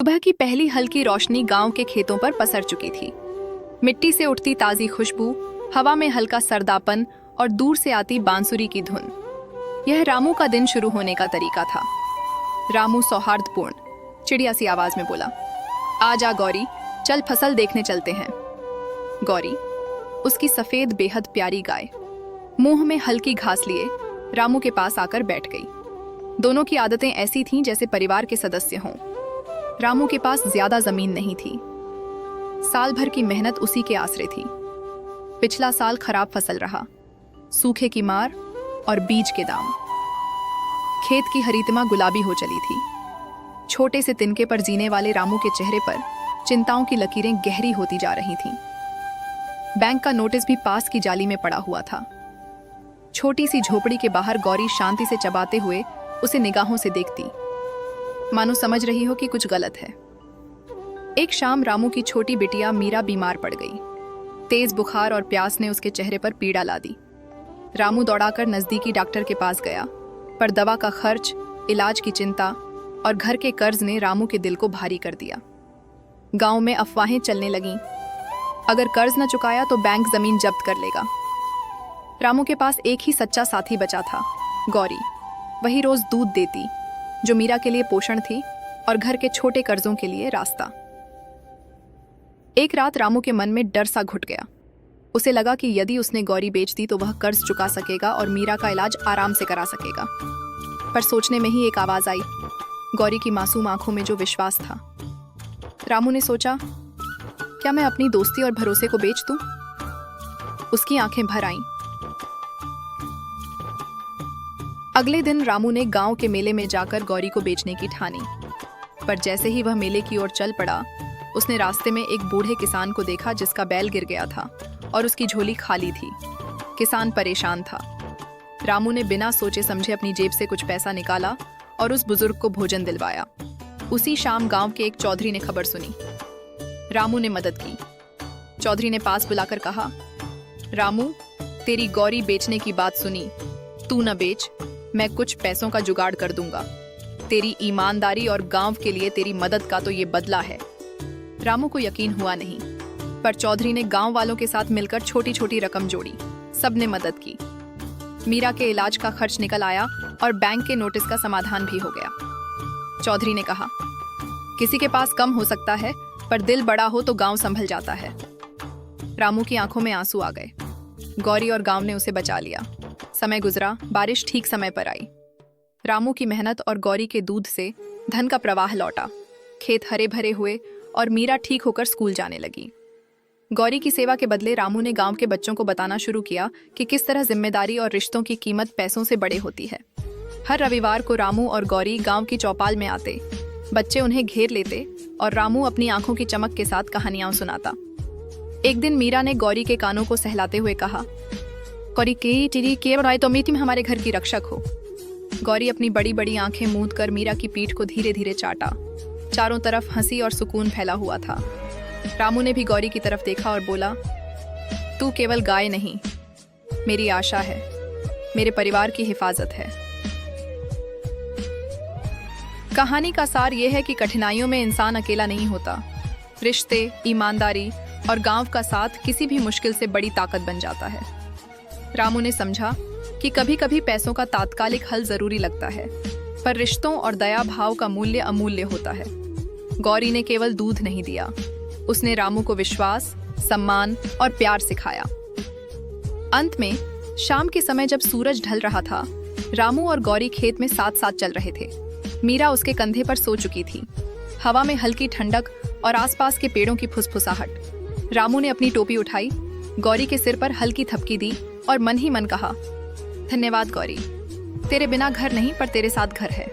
सुबह की पहली हल्की रोशनी गांव के खेतों पर पसर चुकी थी। मिट्टी से उठती ताज़ी खुशबू, हवा में हल्का सर्दापन और दूर से आती बांसुरी की धुन, यह रामू का दिन शुरू होने का तरीका था। रामू सौहार्दपूर्ण, चिड़िया सी आवाज में बोला, आजा गौरी, चल फसल देखने चलते हैं। गौरी, उसकी सफेद बेहद प्यारी गाय, मुंह में हल्की घास लिए रामू के पास आकर बैठ गई। दोनों की आदतें ऐसी थीं जैसे परिवार के सदस्य हों। रामू के पास ज्यादा जमीन नहीं थी। साल भर की मेहनत उसी के आसरे थी। पिछला साल खराब फसल रहा, सूखे की मार और बीज के दाम। खेत की हरितमा गुलाबी हो चली थी। छोटे से तिनके पर जीने वाले रामू के चेहरे पर चिंताओं की लकीरें गहरी होती जा रही थीं। बैंक का नोटिस भी पास की जाली में पड़ा हुआ था। छोटी सी झोपड़ी के बाहर गौरी शांति से चबाते हुए उसे निगाहों से देखती, मानो समझ रही हो कि कुछ गलत है। एक शाम रामू की छोटी बिटिया मीरा बीमार पड़ गई। तेज बुखार और प्यास ने उसके चेहरे पर पीड़ा ला दी। रामू दौड़ाकर नजदीकी डॉक्टर के पास गया, पर दवा का खर्च, इलाज की चिंता और घर के कर्ज ने रामू के दिल को भारी कर दिया। गांव में अफवाहें चलने लगीं, अगर कर्ज न चुकाया तो बैंक जमीन जब्त कर लेगा। रामू के पास एक ही सच्चा साथी बचा था, गौरी। वही रोज दूध देती, जो मीरा के लिए पोषण थी और घर के छोटे कर्जों के लिए रास्ता। एक रात रामू के मन में डर सा घुट गया। उसे लगा कि यदि उसने गौरी बेच दी तो वह कर्ज चुका सकेगा और मीरा का इलाज आराम से करा सकेगा। पर सोचने में ही एक आवाज आई, गौरी की मासूम आंखों में जो विश्वास था। रामू ने सोचा, क्या मैं अपनी दोस्ती और भरोसे को बेच दूं? उसकी आंखें भर आईं। अगले दिन रामू ने गांव के मेले में जाकर गौरी को बेचने की ठानी। पर जैसे ही वह मेले की ओर चल पड़ा, उसने रास्ते में एक बूढ़े किसान को देखा जिसका बैल गिर गया था और उसकी झोली खाली थी। किसान परेशान था। रामू ने बिना सोचे समझे अपनी जेब से कुछ पैसा निकाला और उस बुजुर्ग को भोजन दिलवाया। उसी शाम गांव के एक चौधरी ने खबर सुनी। रामू ने मदद की। चौधरी ने पास बुलाकर कहा, रामू, तेरी गौरी बेचने की बात सुनी, तू न बेच, मैं कुछ पैसों का जुगाड़ कर दूंगा। तेरी ईमानदारी और गांव के लिए तेरी मदद का तो ये बदला है। रामू को यकीन हुआ नहीं, पर चौधरी ने गांव वालों के साथ मिलकर छोटी छोटी रकम जोड़ी। सबने मदद की। मीरा के इलाज का खर्च निकल आया और बैंक के नोटिस का समाधान भी हो गया। चौधरी ने कहा, किसी के पास कम हो सकता है, पर दिल बड़ा हो तो गांव संभल जाता है। रामू की आंखों में आंसू आ गए। गौरी और गांव ने उसे बचा लिया। समय गुजरा, बारिश ठीक समय पर आई। रामू की मेहनत और गौरी के दूध से धन का प्रवाह लौटा। खेत हरे भरे हुए और मीरा ठीक होकर स्कूल जाने लगी। गौरी की सेवा के बदले रामू ने गांव के बच्चों को बताना शुरू किया कि किस तरह जिम्मेदारी और रिश्तों की कीमत पैसों से बड़े होती है। हर रविवार को रामू और गौरी गांव की चौपाल में आते। बच्चे उन्हें घेर लेते और रामू अपनी आंखों की चमक के साथ कहानियां सुनाता। एक दिन मीरा ने गौरी के कानों को सहलाते हुए कहा, गौरी के बनाए तो मीठी में हमारे घर की रक्षक हो। गौरी अपनी बड़ी बड़ी आंखें मूंद कर मीरा की पीठ को धीरे धीरे चाटा। चारों तरफ हंसी और सुकून फैला हुआ था। रामू ने भी गौरी की तरफ देखा और बोला, तू केवल गाय नहीं, मेरी आशा है, मेरे परिवार की हिफाजत है। कहानी का सार यह है कि कठिनाइयों में इंसान अकेला नहीं होता। रिश्ते, ईमानदारी और गांव का साथ किसी भी मुश्किल से बड़ी ताकत बन जाता है। रामू ने समझा कि कभी कभी पैसों का तात्कालिक हल जरूरी लगता है, पर रिश्तों और दया भाव का मूल्य अमूल्य होता है। गौरी ने केवल दूध नहीं दिया, उसने रामू को विश्वास, सम्मान और प्यार सिखाया। अंत में शाम के समय जब सूरज ढल रहा था, रामू और गौरी खेत में साथ साथ चल रहे थे। मीरा उसके कंधे पर सो चुकी थी। हवा में हल्की ठंडक और आसपास के पेड़ों की फुसफुसाहट। रामू ने अपनी टोपी उठाई, गौरी के सिर पर हल्की थपकी दी और मन ही मन कहा, धन्यवाद गौरी, तेरे बिना घर नहीं पर तेरे साथ घर है।